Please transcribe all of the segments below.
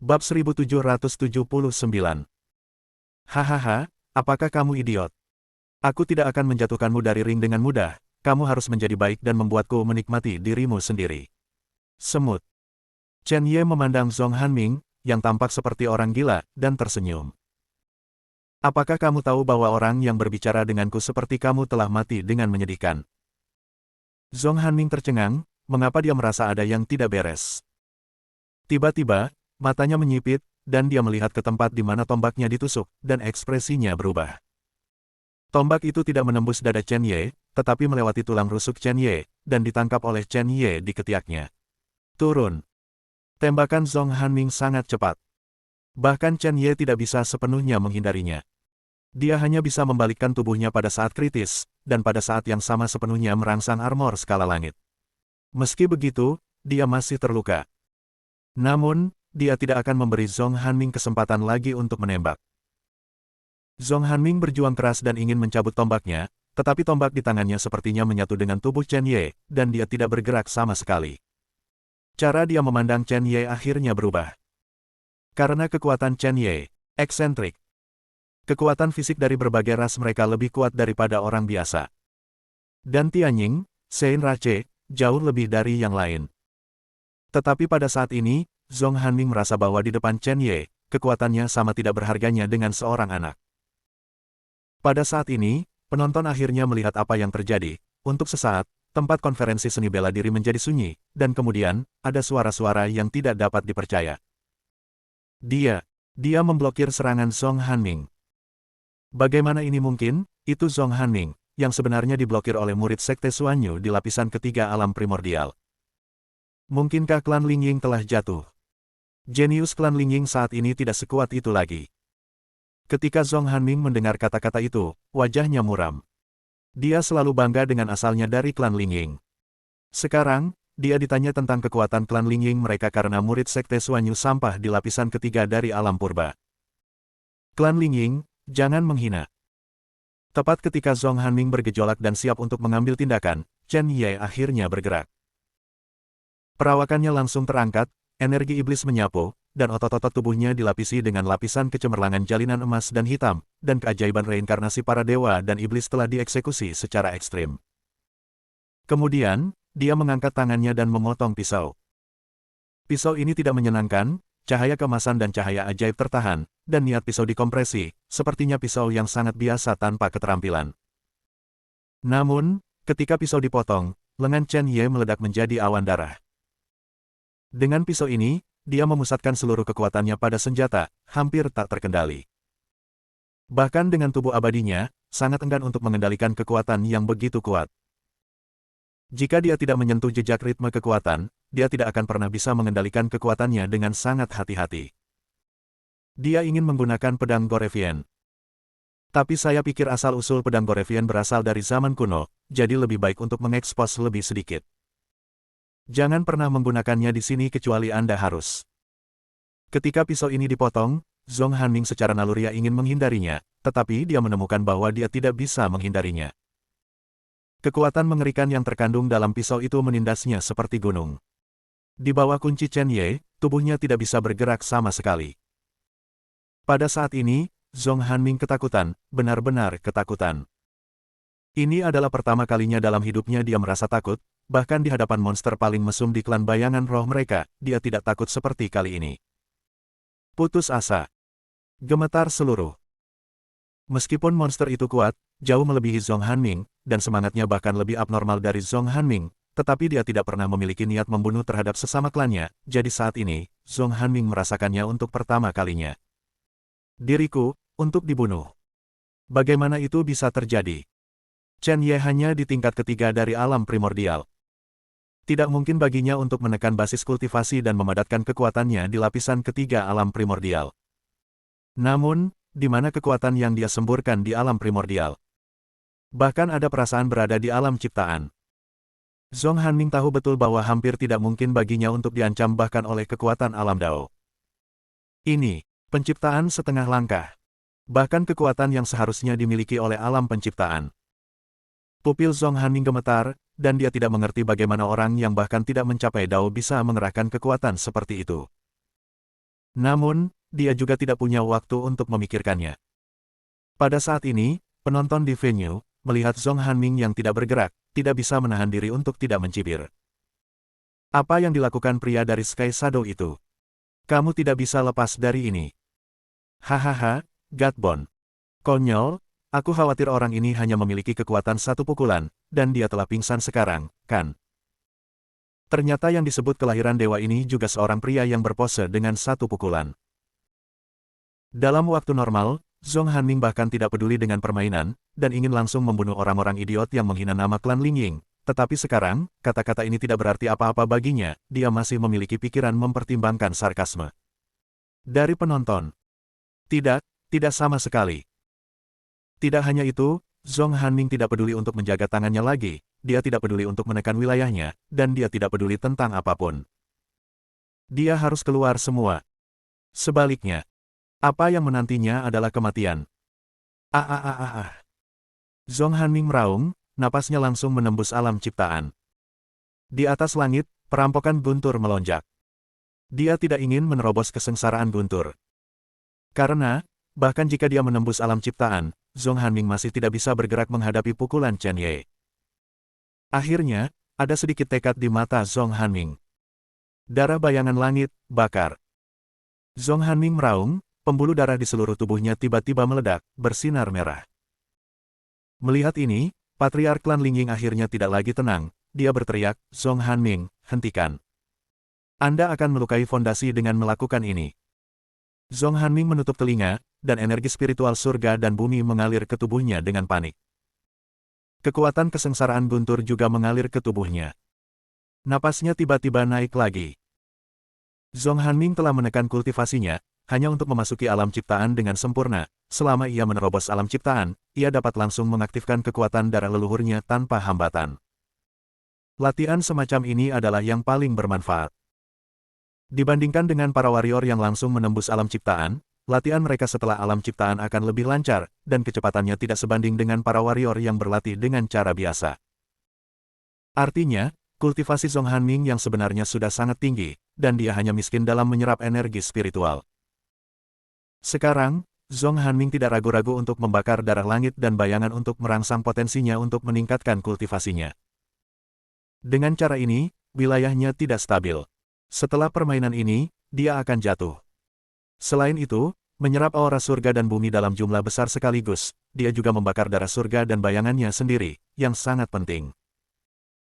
Bab 1779. Hahaha, apakah kamu idiot? Aku tidak akan menjatuhkanmu dari ring dengan mudah, kamu harus menjadi baik dan membuatku menikmati dirimu sendiri. Semut. Chen Ye memandang Zhong Hanming, yang tampak seperti orang gila, dan tersenyum. Apakah kamu tahu bahwa orang yang berbicara denganku seperti kamu telah mati dengan menyedihkan? Zhong Hanming tercengang, mengapa dia merasa ada yang tidak beres. Tiba-tiba, matanya menyipit, dan dia melihat ke tempat di mana tombaknya ditusuk, dan ekspresinya berubah. Tombak itu tidak menembus dada Chen Ye, tetapi melewati tulang rusuk Chen Ye, dan ditangkap oleh Chen Ye di ketiaknya. Turun. Tembakan Zhong Hanming sangat cepat. Bahkan Chen Ye tidak bisa sepenuhnya menghindarinya. Dia hanya bisa membalikkan tubuhnya pada saat kritis, dan pada saat yang sama sepenuhnya merangsang armor skala langit. Meski begitu, dia masih terluka. Namun, dia tidak akan memberi Zhong Hanming kesempatan lagi untuk menembak. Zhong Hanming berjuang keras dan ingin mencabut tombaknya, tetapi tombak di tangannya sepertinya menyatu dengan tubuh Chen Ye, dan dia tidak bergerak sama sekali. Cara dia memandang Chen Ye akhirnya berubah. Karena kekuatan Chen Ye, eksentrik. Kekuatan fisik dari berbagai ras mereka lebih kuat daripada orang biasa. Dan Tianying, Sein Rache, jauh lebih dari yang lain. Tetapi pada saat ini, Zhong Hanming merasa bahwa di depan Chen Ye, kekuatannya sama tidak berharganya dengan seorang anak. Pada saat ini, penonton akhirnya melihat apa yang terjadi. Untuk sesaat, tempat konferensi seni bela diri menjadi sunyi, dan kemudian, ada suara-suara yang tidak dapat dipercaya. Dia memblokir serangan Zhong Hanming. Bagaimana ini mungkin? Itu Zhong Hanming, yang sebenarnya diblokir oleh murid Sekte Xuanyu di lapisan ketiga alam primordial. Mungkinkah klan Lingying telah jatuh? Jenius klan Lingying saat ini tidak sekuat itu lagi. Ketika Zhong Hanming mendengar kata-kata itu, wajahnya muram. Dia selalu bangga dengan asalnya dari klan Lingying. Sekarang, dia ditanya tentang kekuatan klan Lingying mereka karena murid Sekte Xuanyu sampah di lapisan ketiga dari alam purba. Klan Lingying, jangan menghina. Tepat ketika Zhong Hanming bergejolak dan siap untuk mengambil tindakan, Chen Ye akhirnya bergerak. Perawakannya langsung terangkat, energi iblis menyapu, dan otot-otot tubuhnya dilapisi dengan lapisan kecemerlangan jalinan emas dan hitam, dan keajaiban reinkarnasi para dewa dan iblis telah dieksekusi secara ekstrim. Kemudian, dia mengangkat tangannya dan memotong pisau. Pisau ini tidak menyenangkan, cahaya keemasan dan cahaya ajaib tertahan, dan niat pisau dikompresi, sepertinya pisau yang sangat biasa tanpa keterampilan. Namun, ketika pisau dipotong, lengan Chen Ye meledak menjadi awan darah. Dengan pisau ini, dia memusatkan seluruh kekuatannya pada senjata, hampir tak terkendali. Bahkan dengan tubuh abadinya, sangat enggan untuk mengendalikan kekuatan yang begitu kuat. Jika dia tidak menyentuh jejak ritme kekuatan, dia tidak akan pernah bisa mengendalikan kekuatannya dengan sangat hati-hati. Dia ingin menggunakan pedang Gorevian. Tapi saya pikir asal-usul pedang Gorevian berasal dari zaman kuno, jadi lebih baik untuk mengekspos lebih sedikit. Jangan pernah menggunakannya di sini kecuali Anda harus. Ketika pisau ini dipotong, Zhong Hanming secara naluriah ingin menghindarinya, tetapi dia menemukan bahwa dia tidak bisa menghindarinya. Kekuatan mengerikan yang terkandung dalam pisau itu menindasnya seperti gunung. Di bawah kunci Chen Ye, tubuhnya tidak bisa bergerak sama sekali. Pada saat ini, Zhong Hanming ketakutan, benar-benar ketakutan. Ini adalah pertama kalinya dalam hidupnya dia merasa takut, bahkan di hadapan monster paling mesum di klan bayangan roh mereka, dia tidak takut seperti kali ini. Putus asa. Gemetar seluruh. Meskipun monster itu kuat, jauh melebihi Zhong Hanming, dan semangatnya bahkan lebih abnormal dari Zhong Hanming, tetapi dia tidak pernah memiliki niat membunuh terhadap sesama klannya, jadi saat ini, Zhong Hanming merasakannya untuk pertama kalinya. Diriku, untuk dibunuh. Bagaimana itu bisa terjadi? Chen Ye hanya di tingkat ketiga dari alam primordial. Tidak mungkin baginya untuk menekan basis kultivasi dan memadatkan kekuatannya di lapisan ketiga alam primordial. Namun, di mana kekuatan yang dia semburkan di alam primordial? Bahkan ada perasaan berada di alam ciptaan. Zhong Hanming tahu betul bahwa hampir tidak mungkin baginya untuk diancam bahkan oleh kekuatan alam Dao. Ini, penciptaan setengah langkah. Bahkan kekuatan yang seharusnya dimiliki oleh alam penciptaan. Pupil Zhong Hanming gemetar, dan dia tidak mengerti bagaimana orang yang bahkan tidak mencapai Dao bisa mengerahkan kekuatan seperti itu. Namun, dia juga tidak punya waktu untuk memikirkannya. Pada saat ini, penonton di venue, melihat Zhong Hanming yang tidak bergerak, tidak bisa menahan diri untuk tidak mencibir. Apa yang dilakukan pria dari Sky Shadow itu? Kamu tidak bisa lepas dari ini. Hahaha, Godbone. Konyol, aku khawatir orang ini hanya memiliki kekuatan satu pukulan, dan dia telah pingsan sekarang, kan? Ternyata yang disebut kelahiran dewa ini juga seorang pria yang berpose dengan satu pukulan. Dalam waktu normal, Zhong Hanming bahkan tidak peduli dengan permainan, dan ingin langsung membunuh orang-orang idiot yang menghina nama klan Lingying. Tetapi sekarang, kata-kata ini tidak berarti apa-apa baginya, dia masih memiliki pikiran mempertimbangkan sarkasme. Dari penonton. Tidak sama sekali. Tidak hanya itu, Zhong Hanming tidak peduli untuk menjaga tangannya lagi, dia tidak peduli untuk menekan wilayahnya, dan dia tidak peduli tentang apapun. Dia harus keluar semua. Sebaliknya, apa yang menantinya adalah kematian. Zhong Hanming meraung, napasnya langsung menembus alam ciptaan. Di atas langit, perampokan guntur melonjak. Dia tidak ingin menerobos kesengsaraan guntur. Karena, bahkan jika dia menembus alam ciptaan, Zhong Hanming masih tidak bisa bergerak menghadapi pukulan Chen Ye. Akhirnya, ada sedikit tekad di mata Zhong Hanming. Darah bayangan langit, bakar. Zhong Hanming meraung, pembuluh darah di seluruh tubuhnya tiba-tiba meledak, bersinar merah. Melihat ini, Patriark klan Lingying akhirnya tidak lagi tenang, dia berteriak, Zhong Hanming, hentikan. Anda akan melukai fondasi dengan melakukan ini. Zhong Hanming menutup telinga, dan energi spiritual surga dan bumi mengalir ke tubuhnya dengan panik. Kekuatan kesengsaraan guntur juga mengalir ke tubuhnya. Napasnya tiba-tiba naik lagi. Zhong Hanming telah menekan kultivasinya, hanya untuk memasuki alam ciptaan dengan sempurna. Selama ia menerobos alam ciptaan, ia dapat langsung mengaktifkan kekuatan darah leluhurnya tanpa hambatan. Latihan semacam ini adalah yang paling bermanfaat. Dibandingkan dengan para warrior yang langsung menembus alam ciptaan, latihan mereka setelah alam ciptaan akan lebih lancar, dan kecepatannya tidak sebanding dengan para warrior yang berlatih dengan cara biasa. Artinya, kultivasi Zhong Hanming yang sebenarnya sudah sangat tinggi, dan dia hanya miskin dalam menyerap energi spiritual. Sekarang, Zhong Hanming tidak ragu-ragu untuk membakar darah langit dan bayangan untuk merangsang potensinya untuk meningkatkan kultivasinya. Dengan cara ini, wilayahnya tidak stabil. Setelah permainan ini, dia akan jatuh. Selain itu, menyerap aura surga dan bumi dalam jumlah besar sekaligus, dia juga membakar darah surga dan bayangannya sendiri, yang sangat penting.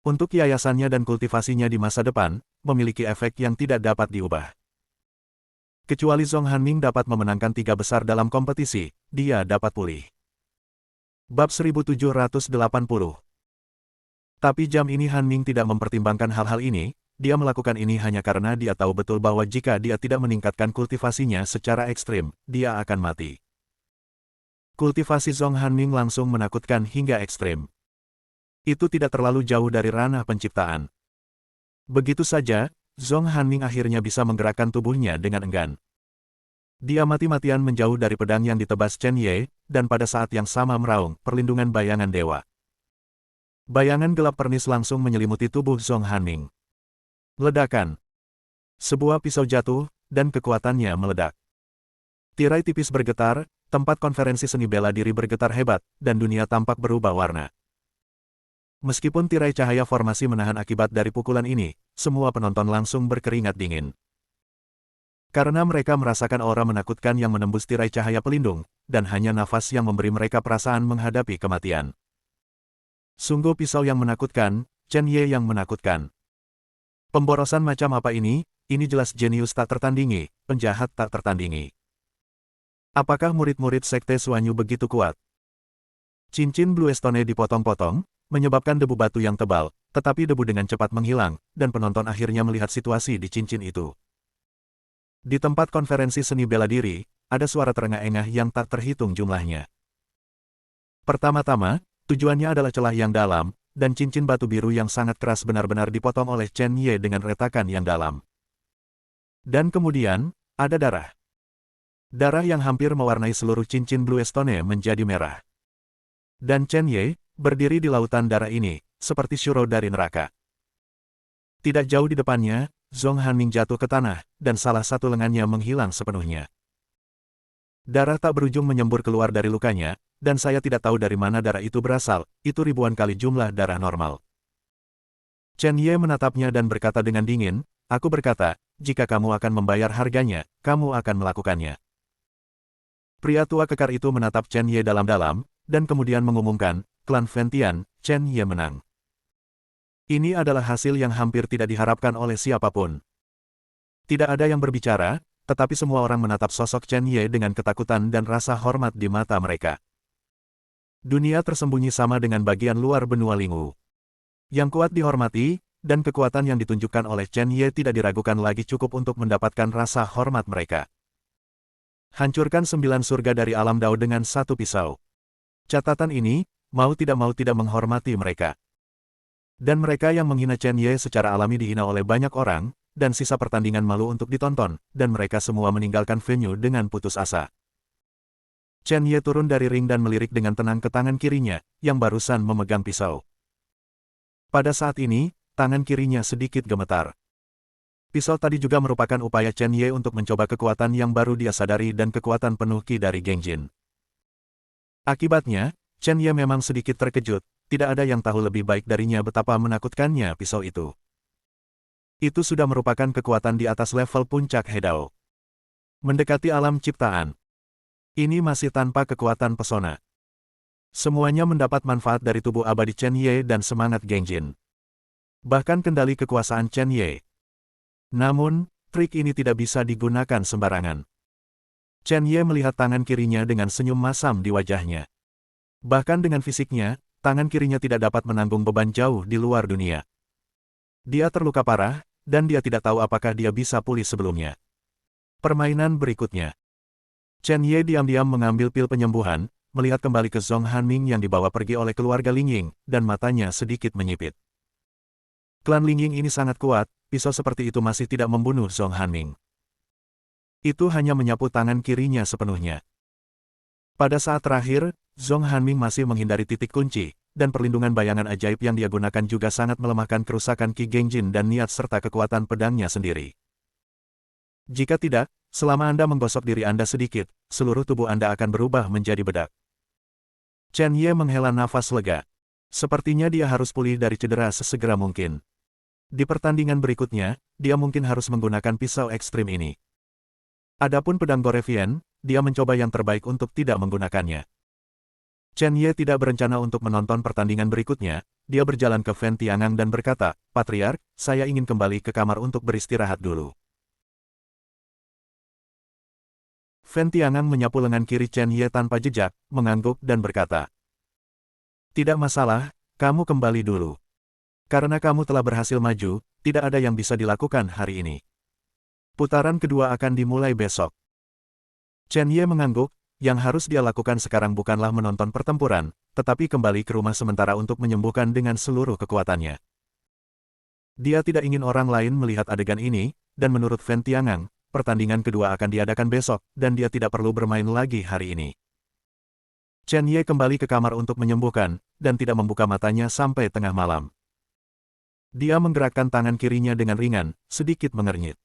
Untuk yayasannya dan kultivasinya di masa depan, memiliki efek yang tidak dapat diubah. Kecuali Zhong Hanming dapat memenangkan 3 besar dalam kompetisi, dia dapat pulih. Bab 1780. Tapi jam ini Hanming tidak mempertimbangkan hal-hal ini, dia melakukan ini hanya karena dia tahu betul bahwa jika dia tidak meningkatkan kultivasinya secara ekstrim, dia akan mati. Kultivasi Zhong Hanming langsung menakutkan hingga ekstrim. Itu tidak terlalu jauh dari ranah penciptaan. Begitu saja, Zhong Hanming akhirnya bisa menggerakkan tubuhnya dengan enggan. Dia mati-matian menjauh dari pedang yang ditebas Chen Ye, dan pada saat yang sama meraung, perlindungan bayangan dewa. Bayangan gelap pernis langsung menyelimuti tubuh Zhong Hanming. Ledakan. Sebuah pisau jatuh, dan kekuatannya meledak. Tirai tipis bergetar, tempat konferensi seni bela diri bergetar hebat, dan dunia tampak berubah warna. Meskipun tirai cahaya formasi menahan akibat dari pukulan ini, semua penonton langsung berkeringat dingin. Karena mereka merasakan aura menakutkan yang menembus tirai cahaya pelindung, dan hanya nafas yang memberi mereka perasaan menghadapi kematian. Sungguh pisau yang menakutkan, Chen Ye yang menakutkan. Pemborosan macam apa ini? Ini jelas jenius tak tertandingi, penjahat tak tertandingi. Apakah murid-murid Sekte Suanyu begitu kuat? Cincin Blue Stone dipotong-potong, menyebabkan debu batu yang tebal, tetapi debu dengan cepat menghilang, dan penonton akhirnya melihat situasi di cincin itu. Di tempat konferensi seni bela diri, ada suara terengah-engah yang tak terhitung jumlahnya. Pertama-tama, tujuannya adalah celah yang dalam, dan cincin batu biru yang sangat keras benar-benar dipotong oleh Chen Ye dengan retakan yang dalam. Dan kemudian, ada darah. Darah yang hampir mewarnai seluruh cincin Blue Stone menjadi merah. Dan Chen Ye, berdiri di lautan darah ini, seperti Shuro dari neraka. Tidak jauh di depannya, Zhong Hanming jatuh ke tanah, dan salah satu lengannya menghilang sepenuhnya. Darah tak berujung menyembur keluar dari lukanya, dan saya tidak tahu dari mana darah itu berasal, itu ribuan kali jumlah darah normal. Chen Ye menatapnya dan berkata dengan dingin, aku berkata, jika kamu akan membayar harganya, kamu akan melakukannya. Pria tua kekar itu menatap Chen Ye dalam-dalam, dan kemudian mengumumkan, klan Fentian, Chen Ye menang. Ini adalah hasil yang hampir tidak diharapkan oleh siapapun. Tidak ada yang berbicara, tetapi semua orang menatap sosok Chen Ye dengan ketakutan dan rasa hormat di mata mereka. Dunia tersembunyi sama dengan bagian luar benua Lingwu. Yang kuat dihormati, dan kekuatan yang ditunjukkan oleh Chen Ye tidak diragukan lagi cukup untuk mendapatkan rasa hormat mereka. Hancurkan 9 surga dari alam Dao dengan satu pisau. Catatan ini, mau tidak menghormati mereka. Dan mereka yang menghina Chen Ye secara alami dihina oleh banyak orang, dan sisa pertandingan malu untuk ditonton, dan mereka semua meninggalkan venue dengan putus asa. Chen Ye turun dari ring dan melirik dengan tenang ke tangan kirinya, yang barusan memegang pisau. Pada saat ini, tangan kirinya sedikit gemetar. Pisau tadi juga merupakan upaya Chen Ye untuk mencoba kekuatan yang baru dia sadari dan kekuatan penuh ki dari Gengjin. Akibatnya, Chen Ye memang sedikit terkejut, tidak ada yang tahu lebih baik darinya betapa menakutkannya pisau itu. Itu sudah merupakan kekuatan di atas level puncak Hedao. Mendekati alam ciptaan. Ini masih tanpa kekuatan pesona. Semuanya mendapat manfaat dari tubuh abadi Chen Ye dan semangat Gengjin. Bahkan kendali kekuasaan Chen Ye. Namun, trik ini tidak bisa digunakan sembarangan. Chen Ye melihat tangan kirinya dengan senyum masam di wajahnya. Bahkan dengan fisiknya, tangan kirinya tidak dapat menanggung beban jauh di luar dunia. Dia terluka parah, dan dia tidak tahu apakah dia bisa pulih sebelumnya. Permainan berikutnya. Chen Ye diam-diam mengambil pil penyembuhan, melihat kembali ke Zhong Hanming yang dibawa pergi oleh keluarga Lingying, dan matanya sedikit menyipit. Klan Lingying ini sangat kuat, pisau seperti itu masih tidak membunuh Zhong Hanming. Itu hanya menyapu tangan kirinya sepenuhnya. Pada saat terakhir, Zhong Hanming masih menghindari titik kunci, dan perlindungan bayangan ajaib yang dia gunakan juga sangat melemahkan kerusakan Ki Gengjin dan niat serta kekuatan pedangnya sendiri. Jika tidak, selama Anda menggosok diri Anda sedikit, seluruh tubuh Anda akan berubah menjadi bedak. Chen Ye menghela nafas lega. Sepertinya dia harus pulih dari cedera sesegera mungkin. Di pertandingan berikutnya, dia mungkin harus menggunakan pisau ekstrim ini. Adapun pedang Gorevian, dia mencoba yang terbaik untuk tidak menggunakannya. Chen Ye tidak berencana untuk menonton pertandingan berikutnya, dia berjalan ke Fen Tiangang dan berkata, Patriark, saya ingin kembali ke kamar untuk beristirahat dulu. Fen Tiangang menyapu lengan kiri Chen Ye tanpa jejak, mengangguk dan berkata, tidak masalah, kamu kembali dulu. Karena kamu telah berhasil maju, tidak ada yang bisa dilakukan hari ini. Putaran kedua akan dimulai besok. Chen Ye mengangguk, yang harus dia lakukan sekarang bukanlah menonton pertempuran, tetapi kembali ke rumah sementara untuk menyembuhkan dengan seluruh kekuatannya. Dia tidak ingin orang lain melihat adegan ini, dan menurut Fen Tiangang, pertandingan kedua akan diadakan besok, dan dia tidak perlu bermain lagi hari ini. Chen Ye kembali ke kamar untuk menyembuhkan, dan tidak membuka matanya sampai tengah malam. Dia menggerakkan tangan kirinya dengan ringan, sedikit mengernyit.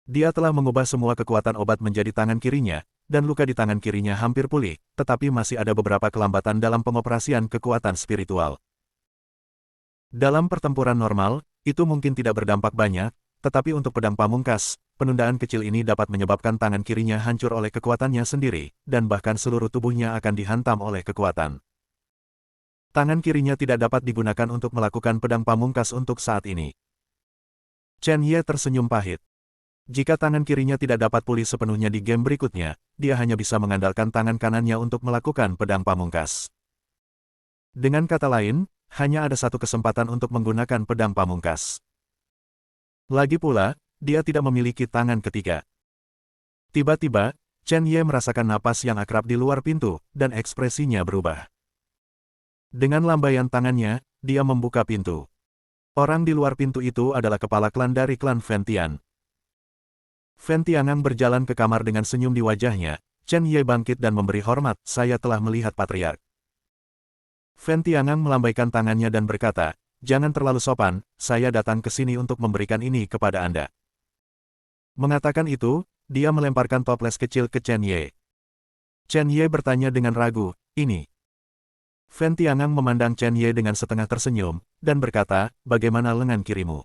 Dia telah mengubah semua kekuatan obat menjadi tangan kirinya, dan luka di tangan kirinya hampir pulih, tetapi masih ada beberapa kelambatan dalam pengoperasian kekuatan spiritual. Dalam pertempuran normal, itu mungkin tidak berdampak banyak, tetapi untuk pedang pamungkas, penundaan kecil ini dapat menyebabkan tangan kirinya hancur oleh kekuatannya sendiri, dan bahkan seluruh tubuhnya akan dihantam oleh kekuatan. Tangan kirinya tidak dapat digunakan untuk melakukan pedang pamungkas untuk saat ini. Chen Ye tersenyum pahit. Jika tangan kirinya tidak dapat pulih sepenuhnya di game berikutnya, dia hanya bisa mengandalkan tangan kanannya untuk melakukan pedang pamungkas. Dengan kata lain, hanya ada satu kesempatan untuk menggunakan pedang pamungkas. Lagi pula, dia tidak memiliki tangan ketiga. Tiba-tiba, Chen Ye merasakan napas yang akrab di luar pintu, dan ekspresinya berubah. Dengan lambaian tangannya, dia membuka pintu. Orang di luar pintu itu adalah kepala klan dari klan Fentian. Fen Tiangang berjalan ke kamar dengan senyum di wajahnya. Chen Ye bangkit dan memberi hormat, saya telah melihat Patriark. Fen Tiangang melambaikan tangannya dan berkata, Jangan terlalu sopan, saya datang ke sini untuk memberikan ini kepada Anda. Mengatakan itu, dia melemparkan toples kecil ke Chen Ye. Chen Ye bertanya dengan ragu, ini. Fen Tiangang memandang Chen Ye dengan setengah tersenyum, dan berkata, bagaimana lengan kirimu?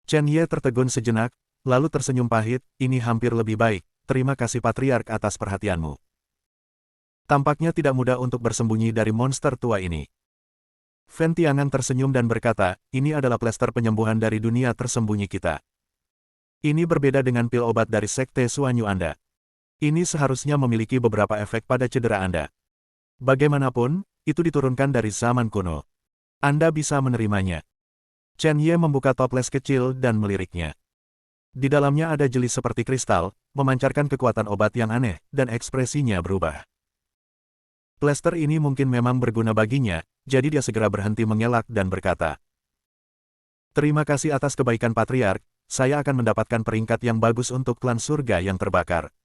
Chen Ye tertegun sejenak, lalu tersenyum pahit, ini hampir lebih baik, terima kasih Patriark atas perhatianmu. Tampaknya tidak mudah untuk bersembunyi dari monster tua ini. Fen Tiangang tersenyum dan berkata, ini adalah plester penyembuhan dari dunia tersembunyi kita. Ini berbeda dengan pil obat dari Sekte Suanyu Anda. Ini seharusnya memiliki beberapa efek pada cedera Anda. Bagaimanapun, itu diturunkan dari zaman kuno. Anda bisa menerimanya. Chen Ye membuka toples kecil dan meliriknya. Di dalamnya ada jeli seperti kristal, memancarkan kekuatan obat yang aneh, dan ekspresinya berubah. Plester ini mungkin memang berguna baginya, jadi dia segera berhenti mengelak dan berkata, terima kasih atas kebaikan Patriark, saya akan mendapatkan peringkat yang bagus untuk klan surga yang terbakar.